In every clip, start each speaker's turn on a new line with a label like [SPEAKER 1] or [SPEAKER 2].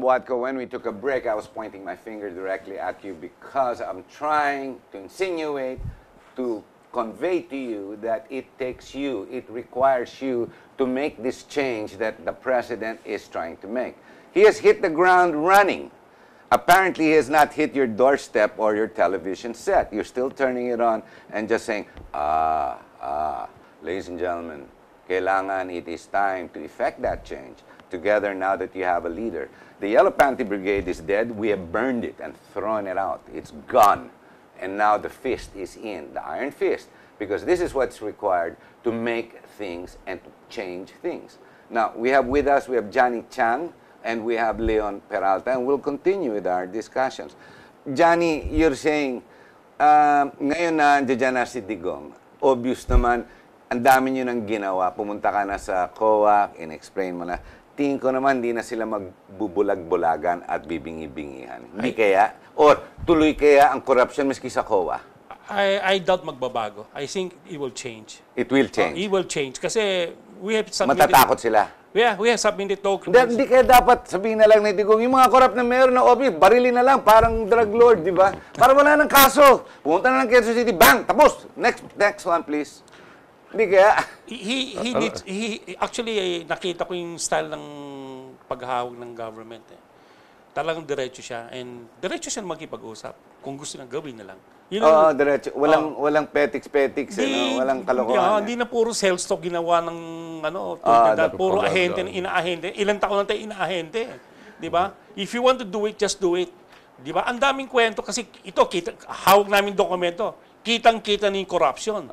[SPEAKER 1] Watco, when we took a break, I was pointing my finger directly at you because I'm trying to insinuate, to convey to you that it takes you, it requires you to make this change that the president is trying to make. He has hit the ground running. Apparently, he has not hit your doorstep or your television set. You're still turning it on and just saying, ladies and gentlemen, kailangan, it is time to effect that change together now that you have a leader. The Yellow Panty Brigade is dead. We have burned it and thrown it out. It's gone. And now the fist is in, the iron fist, because this is what's required to make things and to change things. Now, we have with us, we have Johnny Chang, and we have Leon Peralta, and we'll continue with our discussions. Johnny, you're saying, ngayon na andyan na si Digong, obvious naman, ang dami nyo nang ginawa. Pumunta ka na sa COA, in-explain mo na. Tingin ko naman, hindi na sila magbubulag-bulagan at bibingi-bingihan. Hindi kaya? Or tuloy kaya ang corruption maski sa COA?
[SPEAKER 2] I doubt magbabago. I think it will change.
[SPEAKER 1] It will change?
[SPEAKER 2] It will change. Kasi we have submitted...
[SPEAKER 1] Matatakot sila?
[SPEAKER 2] Yeah, we have submitted documents.
[SPEAKER 1] Hindi kaya dapat sabihin na lang na Digong, yung mga corrupt na mayor na obvious, barilin na lang, parang drug lord, di ba? Para wala ng kaso. Pumunta na lang Quezon City, bang, tapos. Next one, please. Hindi kaya?
[SPEAKER 2] Actually, nakita ko yung style ng paghahawag ng government. Talagang diretso siya. And diretso siya makipag-usap. Kung gusto nang gawin na lang.
[SPEAKER 1] Oo, diretso. Walang petiks-petiks, walang kalokohan.
[SPEAKER 2] Hindi na puro sales talk ginawa ng puro ahente, ina-ahente. Ilang taon na tayo ina-ahente. Di ba? If you want to do it, just do it. Di ba? Ang daming kwento kasi ito, hawag namin dokumento. Kitang-kita na yung corruption.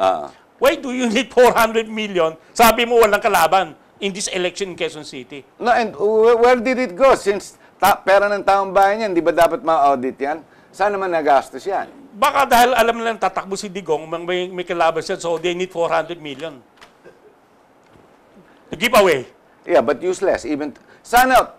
[SPEAKER 2] Why do you need 400 million? Sabi mo walang kalaban in this election in Quezon City.
[SPEAKER 1] No, and where did it go? Since pera ng taong bayan yan, di ba dapat ma-audit yan? Saan naman nagastos yan?
[SPEAKER 2] Baka dahil alam nilang tatakbo si Digong, may kalaban siya, so they need 400 million. To give away.
[SPEAKER 1] Yeah, but useless. Even sana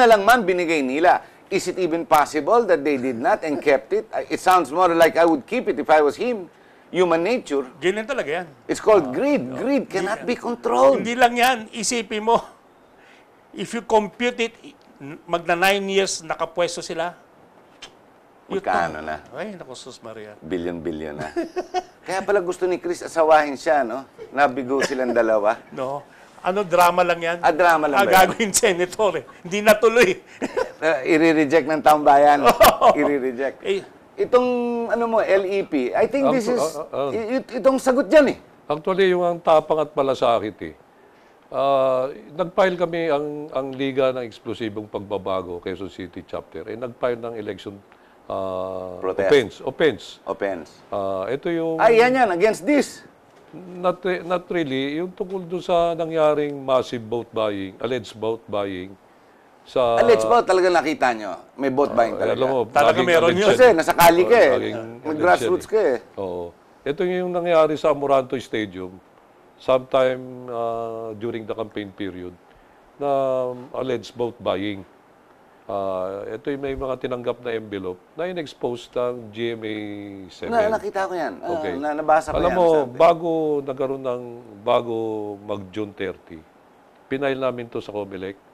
[SPEAKER 1] lang man binigay nila. Is it even possible that they did not and kept it? It sounds more like I would keep it if I was him. Human nature.
[SPEAKER 2] Ganyan talaga yan.
[SPEAKER 1] It's called greed. Greed cannot be controlled.
[SPEAKER 2] Hindi lang yan. Isipin mo, if you compute it, magna 9 years nakapwesto sila.
[SPEAKER 1] Magkano na?
[SPEAKER 2] Ay, naku, sus Maria.
[SPEAKER 1] Bilyon-bilyon na. Kaya pala gusto ni Chris asawahin siya, no? Nabigo silang dalawa.
[SPEAKER 2] No. Drama lang yan?
[SPEAKER 1] Drama lang ba yan?
[SPEAKER 2] Gagawin senator eh. Hindi natuloy.
[SPEAKER 1] I-reject ng taong bayan. I-reject. Itong, LEP, I think this is, itong sagot dyan eh.
[SPEAKER 3] Actually, yung ang tapang at malasakit eh. Nag-file kami ang Liga ng Eksplosibong Pagbabago, Quezon City Chapter, nag-file ng election offense. Ito yung...
[SPEAKER 1] yan, against this.
[SPEAKER 3] Not really. Yung tungkol doon sa nangyaring massive vote buying, alleged vote buying,
[SPEAKER 1] alleged vote, talaga nakita nyo? May vote buying talaga?
[SPEAKER 3] Alam mo,
[SPEAKER 2] talaga meron yun.
[SPEAKER 1] Kasi nasa kali ka eh. Mag-grassroots ka eh.
[SPEAKER 3] Oo. Ito yung nangyari sa Moranto Stadium sometime during the campaign period na alleged vote buying. Ito yung may mga tinanggap na envelope na in-expose ng GMA 7.
[SPEAKER 1] Nakita ko yan.
[SPEAKER 3] Okay.
[SPEAKER 1] Nabasa ko yan.
[SPEAKER 3] Alam mo, bago mag-June 30, pinail namin to sa COMELEC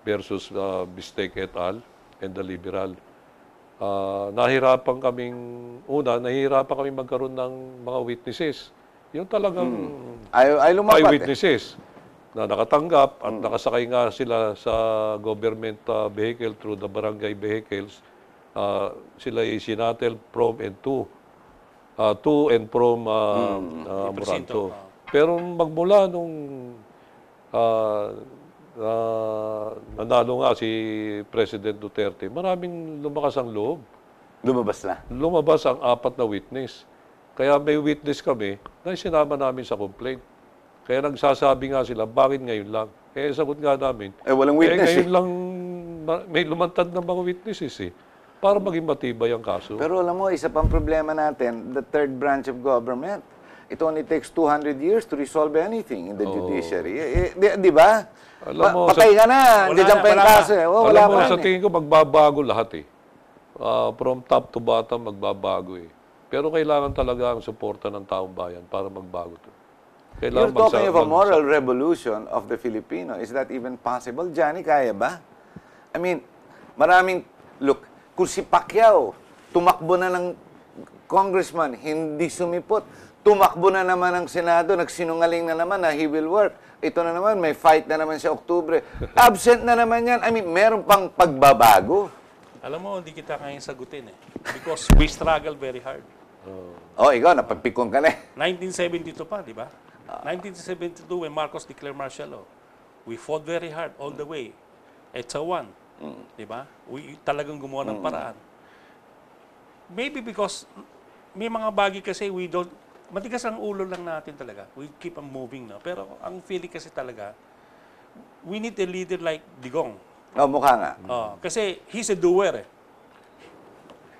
[SPEAKER 3] versus Bistec et al. And the Liberal. Nahirapan kaming magkaroon ng mga witnesses. Yung talagang eyewitnesses na nakatanggap at nakasakay nga sila sa government vehicle through the barangay vehicles. Sila isinatel from and to and from Moranto. Pero magmula nung nanalo nga si President Duterte, maraming lumakas ang loob.
[SPEAKER 1] Lumabas na?
[SPEAKER 3] Lumabas ang 4 na witness. Kaya may witness kami na sinama namin sa complaint. Kaya nagsasabi nga sila, bakit ngayon lang? Sagot nga namin,
[SPEAKER 1] walang witness
[SPEAKER 3] ngayon lang may lumantad ng mga witnesses para maging matibay ang kaso.
[SPEAKER 1] Pero alam mo, isa pang problema natin, the third branch of government. It only takes 200 years to resolve anything in the judiciary. Di ba? Patay ka na, diyan pa yung kaso.
[SPEAKER 3] Alam mo, sa tingin ko, magbabago lahat from top to bottom, magbabago Pero kailangan talaga ang suporta ng taong bayan para magbago to.
[SPEAKER 1] You're talking of a moral revolution of the Filipino. Is that even possible? Johnny, kaya ba? I mean, look, kung si Pacquiao, tumakbo na ng congressman, hindi sumipot, tumakbo na naman ng Senado, nagsinungaling na naman na he will work. Ito na naman, may fight na naman siya Oktubre. Absent na naman yan. I mean, meron pang pagbabago.
[SPEAKER 2] Alam mo, hindi kita kayang sagutin eh. Because we struggle very hard.
[SPEAKER 1] Oh, ikaw, napagpikon ka na eh.
[SPEAKER 2] 1972 pa, di ba? 1972 when Marcos declared martial law. We fought very hard all the way. It's a one. Di ba? We talagang gumawa ng paraan. Maybe because may mga bagay kasi we don't, matigas ang ulo lang natin talaga. We keep on moving, no? Pero ang feeling kasi talaga, we need a leader like Digong.
[SPEAKER 1] Oh, mukha nga.
[SPEAKER 2] Kasi he's a doer eh.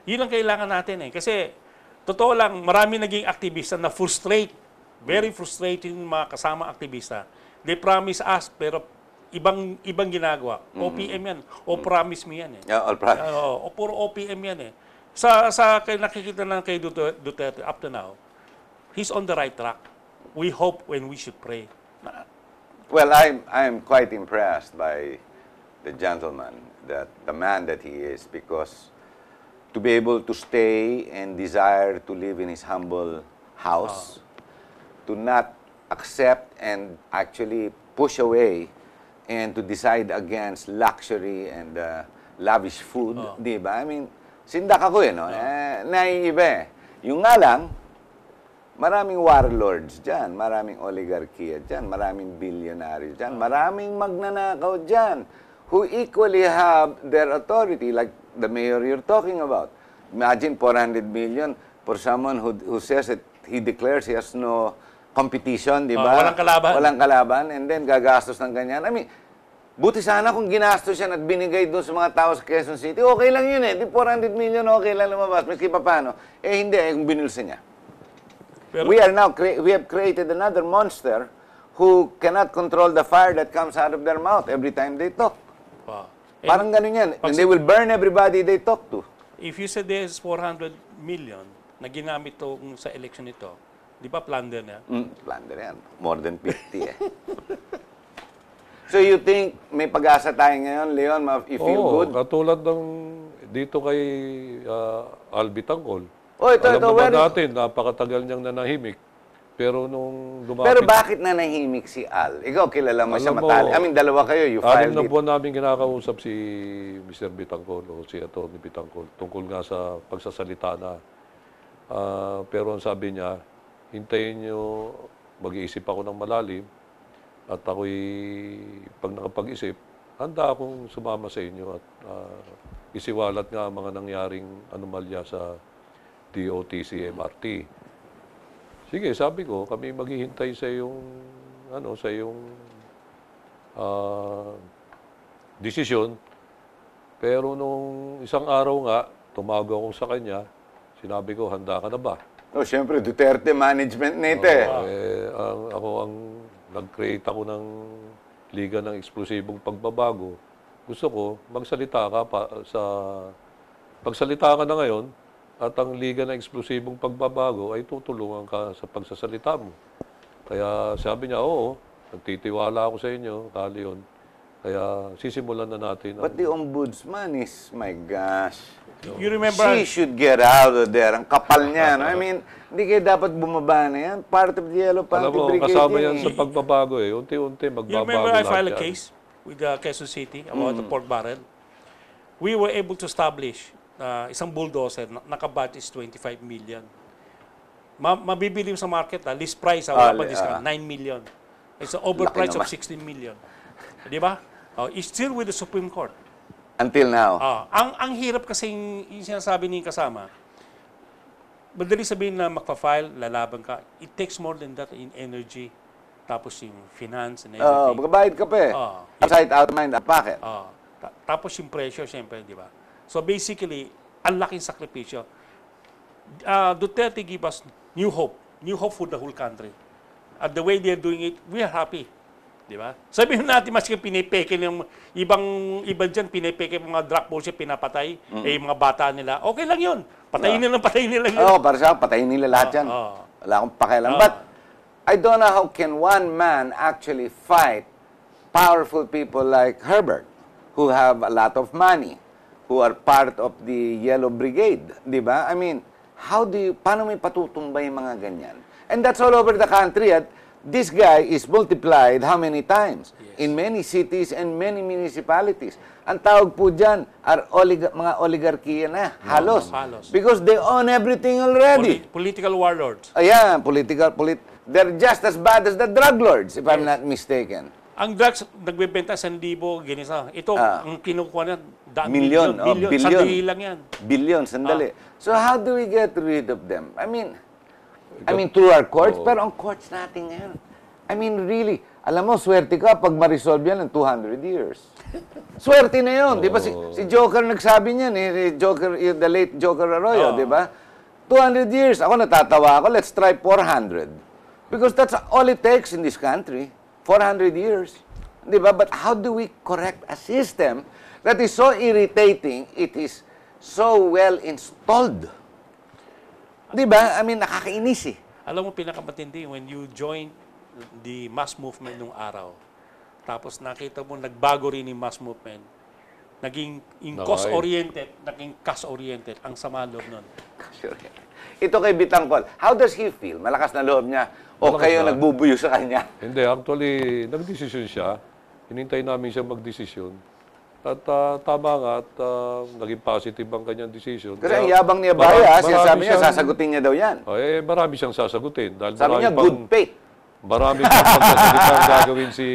[SPEAKER 2] Yun ang kailangan natin eh. Kasi, totoo lang, marami naging aktivista na frustrate. Very frustrating mga kasama aktivista. They promise us, pero ibang ginagawa. OPM yan. O promise me yan eh.
[SPEAKER 1] Yeah, all promise.
[SPEAKER 2] O puro OPM yan eh. Sa nakikita na kay Duterte up to now, he's on the right track. We hope when we should pray.
[SPEAKER 1] Well, I'm quite impressed by the gentleman, the man that he is, because to be able to stay and desire to live in his humble house, to not accept and actually push away and to decide against luxury and lavish food, di ba? I mean, sindak ako no? Naiiba eh. Yung nga lang, maraming warlords dyan, maraming oligarkiya dyan, maraming billionaires dyan, maraming magnanakaw dyan, who equally have their authority, like the mayor you're talking about. Imagine 400 million for someone who says that he declares he has no competition, di ba?
[SPEAKER 2] Walang kalaban.
[SPEAKER 1] Walang kalaban, and then gagastos ng ganyan. I mean, buti sana kung ginastos yan at binigay doon sa mga tao sa Quezon City, okay lang yun eh. Di 400 million, okay lang lumabas. Maski pa paano. Eh hindi, kung binulsa niya. Pero, we have created another monster who cannot control the fire that comes out of their mouth every time they talk. Parang ganun yan. And they will burn everybody they talk to.
[SPEAKER 2] If you said there's 400 million na ginamit to sa election ito, di ba plunder na?
[SPEAKER 1] Plunder yan. More than 50 eh. So you think may pag-asa tayo ngayon, Leon, you feel good?
[SPEAKER 3] Katulad ng dito kay Albi Tangkol.
[SPEAKER 1] Ito,
[SPEAKER 3] Alam naman natin, napakatagal niyang nanahimik. Pero nung lumapit...
[SPEAKER 1] Pero bakit nanahimik si Al? Ikaw, kilala mo siya matali. I mean, dalawa kayo, you filed it.
[SPEAKER 3] 6 na buwan namin kinakausap si Mr. Bitangkol o si Atty. Bitangkol tungkol nga sa pagsasalita na. Pero ang sabi niya, hintayin niyo, mag-iisip ako ng malalim at ako'y, pag nakapag-isip, handa akong sumama sa inyo at isiwalat nga ang mga nangyaring anomalya sa DOTC MRT. Sige, sabi ko, kami maghihintay sa iyong desisyon. Pero nung isang araw nga, tumawag ako sa kanya, sinabi ko, handa ka na ba?
[SPEAKER 1] Siyempre, Duterte management nito eh.
[SPEAKER 3] Ako nag-create ako ng Liga ng Eksplosibong Pagbabago. Gusto ko, magsalita ka pagsalita ka na ngayon, at ang Liga ng Eksplosibong Pagbabago ay tutulungan ka sa pagsasalita mo. Kaya sabi niya, oo, nagtitiwala ako sa inyo, tali yun. Kaya sisimulan na natin.
[SPEAKER 1] But the ombudsman is, my gosh,
[SPEAKER 2] you remember,
[SPEAKER 1] she should get out of there. Ang kapal niya. No? I mean, hindi kayo dapat bumaba na yan. Part of the Yellow Panty Brigade.
[SPEAKER 3] Kasama yan sa pagbabago eh. Unti-unti magbabago.
[SPEAKER 2] You remember I filed a case with Quezon City about the pork barrel? We were able to establish isang bulldozer, naka-budget is 25 million. Mabibili sa market, list price, wala pa discount, 9 million. It's an overprice of 16 million. Di ba? It's still with the Supreme Court.
[SPEAKER 1] Until now.
[SPEAKER 2] Ang hirap kasi yung sinasabi ni kasama, madali sabihin na magpa-file, lalaban ka. It takes more than that in energy. Tapos yung finance and everything.
[SPEAKER 1] Magbabayad ka pa eh. Outside, out of mind, out of pocket.
[SPEAKER 2] Tapos yung pressure, siyempre, di ba? So basically, ang laking sakripisyo. Duterte give us new hope for the whole country. At the way they're doing it, we are happy. Di ba? Sabihin natin, maski pinipeke yung ibang dyan, pinipeke mga drug bullshit, pinapatay, yung mga bata nila, okay lang yun. Patayin nila yun.
[SPEAKER 1] Para sa patayin nila lahat yan. Wala akong pakialam. But, I don't know how can one man actually fight powerful people like Herbert. who have a lot of money, who are part of the Yellow Brigade, di ba? I mean, paano may patutumbay yung mga ganyan? And that's all over the country. At this guy is multiplied how many times? In many cities and many municipalities. Ang tawag po dyan are mga oligarkiya na, halos. Because they own everything already.
[SPEAKER 2] Political warlords.
[SPEAKER 1] Ayan, they're just as bad as the drug lords, if I'm not mistaken.
[SPEAKER 2] Ang drugs, nagbebenta 1,000, ginisa. Ito, ang kinukuha na,
[SPEAKER 1] billion.
[SPEAKER 2] Sandali lang yan.
[SPEAKER 1] Billion, sandali. So how do we get rid of them? I mean, through our courts, pero ang courts natin ngayon. I mean, really, alam mo, swerte ka pag ma-resolve yan ng 200 years. Swerte na yun. Di ba si Joker nagsabi niyan, the late Joker Arroyo, di ba? 200 years. Ako natatawa ako, let's try 400. Because that's all it takes in this country. 400 years. Di ba? But how do we correct a system that is so irritating, it is so well installed? Di ba? I mean, nakakainis eh.
[SPEAKER 2] Alam mo, pinakamatindi, when you join the mass movement nung araw, tapos nakita mo, nagbago rin yung mass movement, naging cause-oriented, naging cash-oriented, ang sama loob nun. Ito kay Bitangkol, how does he feel? Malakas na loob niya? O kayo nagbubuyo sa kanya?
[SPEAKER 3] Hindi, actually, nagdesisyon siya. Hinintay namin siya magdesisyon. At tama nga, at naging positive ang kanyang decision.
[SPEAKER 1] Kasi ang yabang niya Baya, sinasabi niya, sasagutin niya daw yan.
[SPEAKER 3] Marami siyang sasagutin. Dahil
[SPEAKER 1] sabi niya, good faith.
[SPEAKER 3] Marami pang pagsasalita ang gagawin si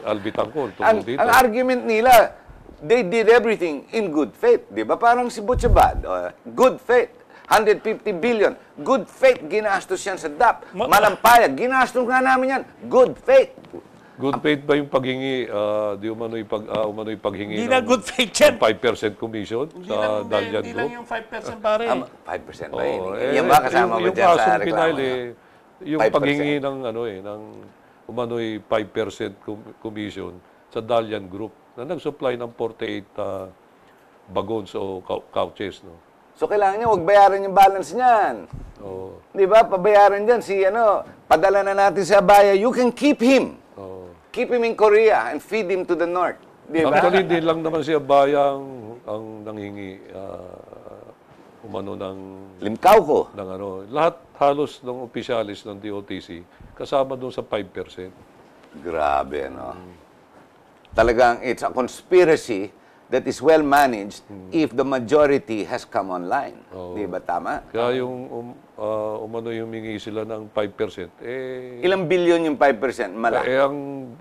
[SPEAKER 3] Albitangkol.
[SPEAKER 1] Ang argument nila, they did everything in good faith. Di ba? Parang si Butchabad, good faith. 150 billion. Good faith, ginastos yan sa DAP. Malampayag, ginastos nga namin yan. Good faith.
[SPEAKER 3] Good faith ba yung paghingi, di umano'y paghingi
[SPEAKER 2] Hindi na good faith yan.
[SPEAKER 3] 5% commission sa Dalian Group?
[SPEAKER 2] Hindi lang yung 5% pare.
[SPEAKER 1] 5% ba yun? Yan ba kasama mo dyan sa reklamo?
[SPEAKER 3] Yung paghingi ng, ng umano'y 5% commission sa Dalian Group na nag-supply ng 48 bagons o couches, no?
[SPEAKER 1] So, kailangan niya, huwag bayaran yung balance niyan. Di ba? Pabayaran dyan. Padala na natin sa Abaya, you can keep him. Keep him in Korea and feed him to the north. Di ba?
[SPEAKER 3] Actually, di lang naman si Abaya ang nanghingi ng
[SPEAKER 1] limkaw ko.
[SPEAKER 3] Lahat halos ng opisyalis ng DOTC kasama doon sa 5%.
[SPEAKER 1] Grabe, no? Talagang it's a conspiracy that is well managed if the majority has come online. Di ba tama?
[SPEAKER 3] Kaya yung humingi sila ng 5%,
[SPEAKER 1] ilang billion yung 5%? Malaki.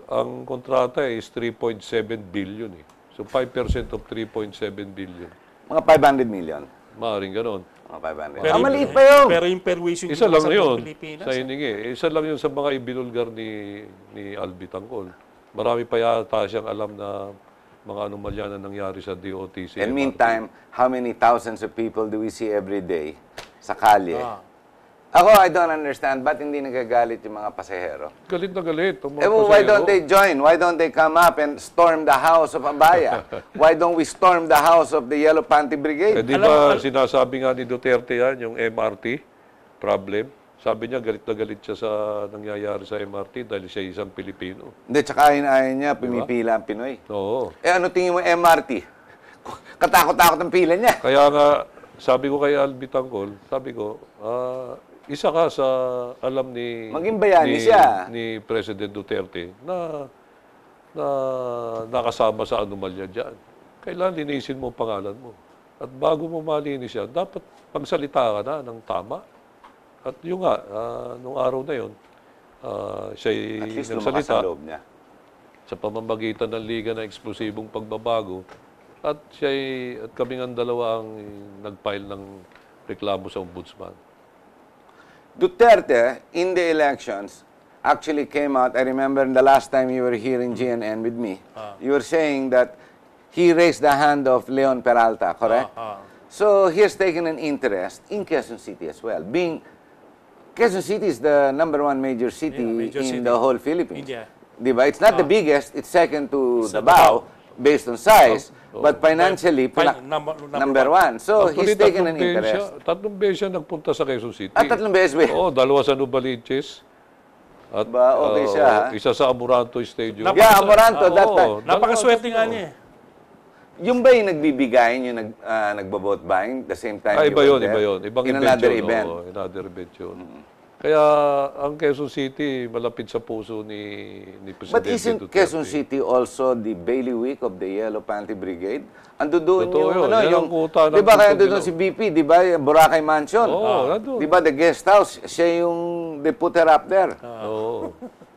[SPEAKER 3] Ang kontrata is 3.7 billion eh. So 5% of 3.7 billion.
[SPEAKER 1] Mga 500 million.
[SPEAKER 3] Maaaring ganon.
[SPEAKER 1] Mga 500. Maliit pa yun.
[SPEAKER 2] Pero yung perwisyon
[SPEAKER 3] isa lang yun
[SPEAKER 2] Pilipinas.
[SPEAKER 3] sa hiningi. Isa lang yun sa mga ibinulgar ni Albitangkol. Marami pa yata siyang alam na mga anomalya na nangyari sa DOTC.
[SPEAKER 1] And meantime, how many thousands of people do we see every day sa kalye? Ako, I don't understand. Ba't hindi nagagalit yung mga pasahero?
[SPEAKER 3] Galit na galit.
[SPEAKER 1] Why don't they join? Why don't they come up and storm the house of Abaya? Why don't we storm the house of the Yellow Panty Brigade?
[SPEAKER 3] Di ba sinasabi nga ni Duterte yan, yung MRT problem? Sabi niya, galit na galit siya sa nangyayari sa MRT dahil siya isang Pilipino.
[SPEAKER 1] Hindi, tsaka ayaw niya, pumipila ang Pinoy.
[SPEAKER 3] Oo.
[SPEAKER 1] Ano tingin mo MRT? Katakot-takot ang pila niya.
[SPEAKER 3] Kaya nga, sabi ko kay Albitangkol, sabi ko, isa ka sa alam ni...
[SPEAKER 1] Maging bayani siya.
[SPEAKER 3] Ni President Duterte na nakasama sa anomalya dyan. Kailangan linisin mo ang pangalan mo. At bago mo malinis siya, dapat pagsalita ka na ng tama. At yung nga, nung araw na yun, siya'y nagsalita sa pamamagitan ng Liga ng Eksplosibong Pagbabago at kaming ang dalawa ang nag-file ng reklamo sa Ombudsman.
[SPEAKER 1] Duterte, in the elections, actually came out, I remember the last time you were here in GNN with me, you were saying that he raised the hand of Leon Peralta, correct? So he has taken an interest in Quezon City as well, Quezon City is the #1 major city in the whole Philippines.
[SPEAKER 2] India.
[SPEAKER 1] Diba? It's not the biggest, it's second to Davao based on size, but financially, number 1. So he's taken an interest.
[SPEAKER 3] Tatlong beses siya nagpunta sa Quezon City.
[SPEAKER 1] Tatlong beses ba?
[SPEAKER 3] Oo, dalawa sa Novaliches. At
[SPEAKER 1] okay siya, ha?
[SPEAKER 3] Isa sa Amoranto Stadium.
[SPEAKER 1] Yeah, Amoranto, that time.
[SPEAKER 2] Napakaswerte nga niya.
[SPEAKER 1] Yung ba yung nagbibigayin, yung nagbo-vote buying, the same time
[SPEAKER 3] Iba
[SPEAKER 1] you
[SPEAKER 3] yun,
[SPEAKER 1] were there?
[SPEAKER 3] iba yun. Ibang
[SPEAKER 1] In
[SPEAKER 3] event
[SPEAKER 1] another
[SPEAKER 3] yun,
[SPEAKER 1] event.
[SPEAKER 3] oo, another event yun. Kaya ang Quezon City, malapit sa puso ni Presidente
[SPEAKER 1] But isn't
[SPEAKER 3] Duterte.
[SPEAKER 1] Quezon City also the bailiwick of the Yellow Panty Brigade? Ando doon
[SPEAKER 3] Totoo
[SPEAKER 1] yung,
[SPEAKER 3] yun.
[SPEAKER 1] ano,
[SPEAKER 3] Yan
[SPEAKER 1] yung,
[SPEAKER 3] ang kuta ng
[SPEAKER 1] di ba kaya
[SPEAKER 3] Puntong
[SPEAKER 1] doon
[SPEAKER 3] Dilaw.
[SPEAKER 1] si BP, di ba, yung Boracay Mansion?
[SPEAKER 3] Oo, nandun.
[SPEAKER 1] Di ba, the guest house, siya yung, they put her up there.
[SPEAKER 3] Oo.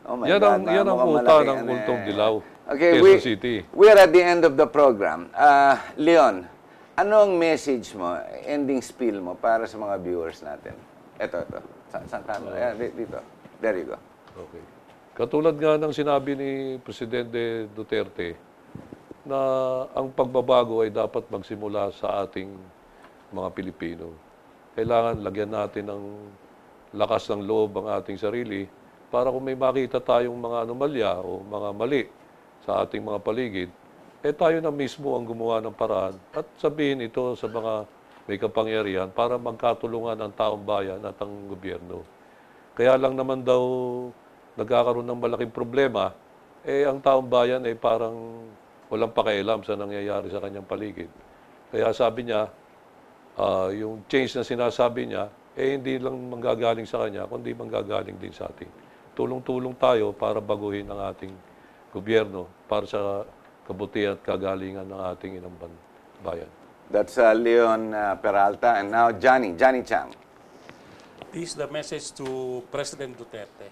[SPEAKER 1] Oh my
[SPEAKER 3] Yan
[SPEAKER 1] God,
[SPEAKER 3] ang
[SPEAKER 1] mukhang
[SPEAKER 3] kuta
[SPEAKER 1] malaki,
[SPEAKER 3] ng
[SPEAKER 1] ano
[SPEAKER 3] Puntong
[SPEAKER 1] eh.
[SPEAKER 3] Dilaw,
[SPEAKER 1] Okay,
[SPEAKER 3] Quezon City.
[SPEAKER 1] we're at the end of the program. Leon, ano ang message mo, ending spiel mo para sa mga viewers natin? Ito. Saan ka? Ayan, dito. There you go.
[SPEAKER 3] Okay. Katulad nga ng sinabi ni Presidente Duterte na ang pagbabago ay dapat magsimula sa ating mga Pilipino. Kailangan lagyan natin ng lakas ng loob ang ating sarili para kung may makita tayong mga anomalya o mga mali sa ating mga paligid, tayo na mismo ang gumawa ng paraan at sabihin ito sa mga may kapangyarihan para magkatulungan ang taong bayan at ang gobyerno. Kaya lang naman daw nagkakaroon ng malaking problema, ang taong bayan ay parang walang pakialam sa nangyayari sa kanyang paligid. Kaya sabi niya, yung change na sinasabi niya, hindi lang manggagaling sa kanya, kundi manggagaling din sa atin. Tulong-tulong tayo para baguhin ang ating gobyerno para sa kabutihan at kagalingan ng ating inang bayan.
[SPEAKER 1] That's Leon Peralta. And now, Johnny Chang.
[SPEAKER 2] This is the message to President Duterte.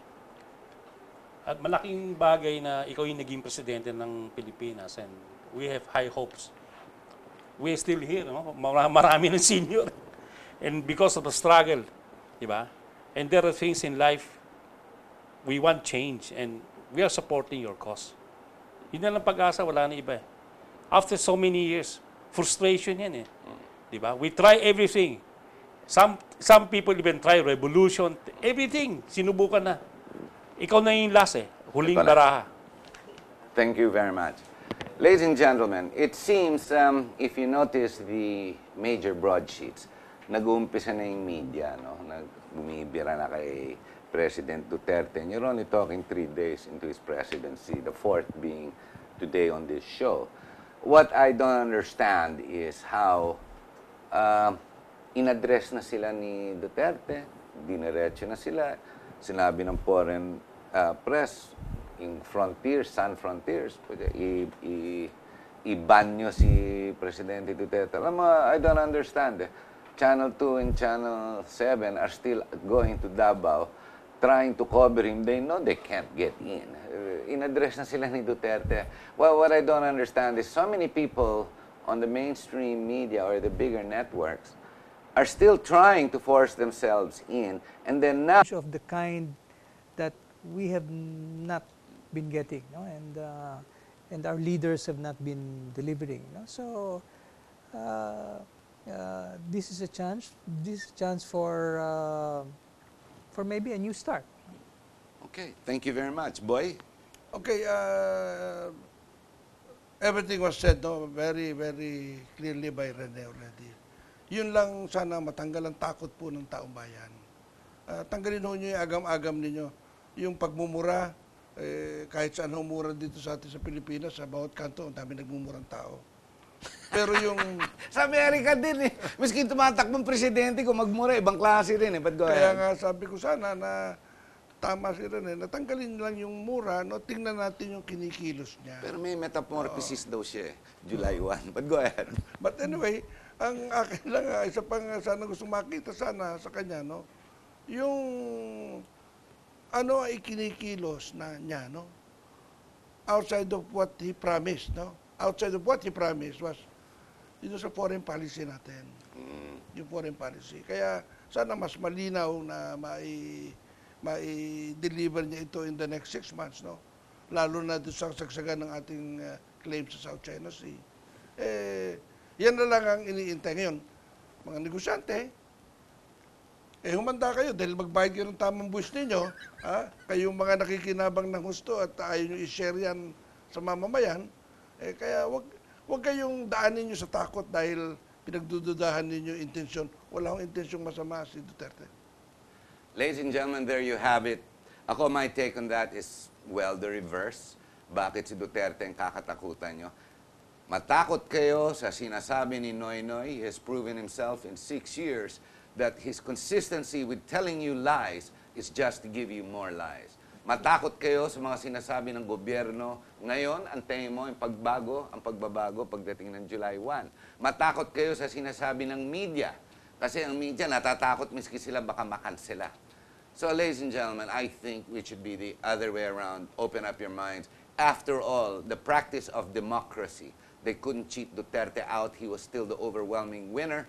[SPEAKER 2] At malaking bagay na ikaw yung naging presidente ng Pilipinas and we have high hopes. We're still here, no? Marami ng senior. And because of the struggle, di ba? And there are things in life we want change and we are supporting your cause. Yun na lang pag-asa, wala na iba. After so many years, frustration yan eh. Di ba? We try everything. Some people even try revolution, everything, sinubukan na. Ikaw na yung last eh, huling baraha.
[SPEAKER 1] Thank you very much. Ladies and gentlemen, it seems, if you notice the major broadsheets, nag-uumpisa na yung media, no? Bumibira na kay President Duterte. And you're only talking 3 days into his presidency, the 4th being today on this show. What I don't understand is how in-address na sila ni Duterte, diniretso na sila, sinabi ng foreign press, in frontiers, Sun Frontiers, i-ban nyo si Presidente Duterte. Alam mo, I don't understand. Channel 2 and Channel 7 are still going to Davao, trying to cover him. They know they can't get in. In-address na sila ni Duterte. Well, what I don't understand is so many people on the mainstream media or the bigger networks are still trying to force themselves in, and then now
[SPEAKER 4] of the kind that we have not been getting, no? And our leaders have not been delivering, no? So this is a chance. This is a chance for maybe a new start.
[SPEAKER 1] Okay, thank you very much, Boy.
[SPEAKER 5] Okay, everything was said, no, very, very clearly by Rene already. Yun lang sana matanggal ang takot po ng taong bayan. Tanggalin ho nyo yung agam-agam ninyo. Yung pagmumura, kahit saan humura dito sa atin sa Pilipinas, sa bawat kanto, ang dami nagmumurang tao. Pero yung...
[SPEAKER 1] Sa Amerika din eh. Maski tumatakbong presidente, kung magmura, ibang klase rin eh. But go
[SPEAKER 5] Kaya
[SPEAKER 1] ahead.
[SPEAKER 5] nga sabi ko sana na tama si Rene, natanggalin lang yung mura, no, tingnan natin yung kinikilos niya.
[SPEAKER 1] Pero may metamorphosis daw siya eh. July 1. But go ahead.
[SPEAKER 5] But anyway, ang akin lang, isa pang sana gusto makita sana sa kanya, no, yung ano ay kinikilos na niya, no, outside of what he promised, no, outside of what he promised was dito sa foreign policy natin, yung foreign policy. Kaya sana mas malinaw na mai-deliver niya ito in the next 6 months, no, lalo na doon sa sagsagan ng ating claims sa South China Sea. Yan na lang ang iniintay ngayon. Mga negosyante, humanda kayo dahil magbayad kayo ng tamang buwis ninyo, kayong mga nakikinabang ng husto at ayaw nyo i-share yan sa mamamayan, kaya wag kayong daanin nyo sa takot dahil pinagdududahan ninyo yung intensyon. Wala akong intensyong masama si Duterte.
[SPEAKER 1] Ladies and gentlemen, there you have it. Ako, my take on that is, well, the reverse. Bakit si Duterte ang kakatakutan nyo? Matakot kayo sa sinasabi ni Noy Noy. He has proven himself in 6 years that his consistency with telling you lies is just to give you more lies. Matakot kayo sa mga sinasabi ng gobyerno. Ngayon, antayin mo ang pagbabago pagdating ng July 1. Matakot kayo sa sinasabi ng media. Kasi ang media natatakot miski sila baka makansela. So, ladies and gentlemen, I think we should be the other way around. Open up your minds. After all, the practice of democracy, they couldn't cheat Duterte out. He was still the overwhelming winner.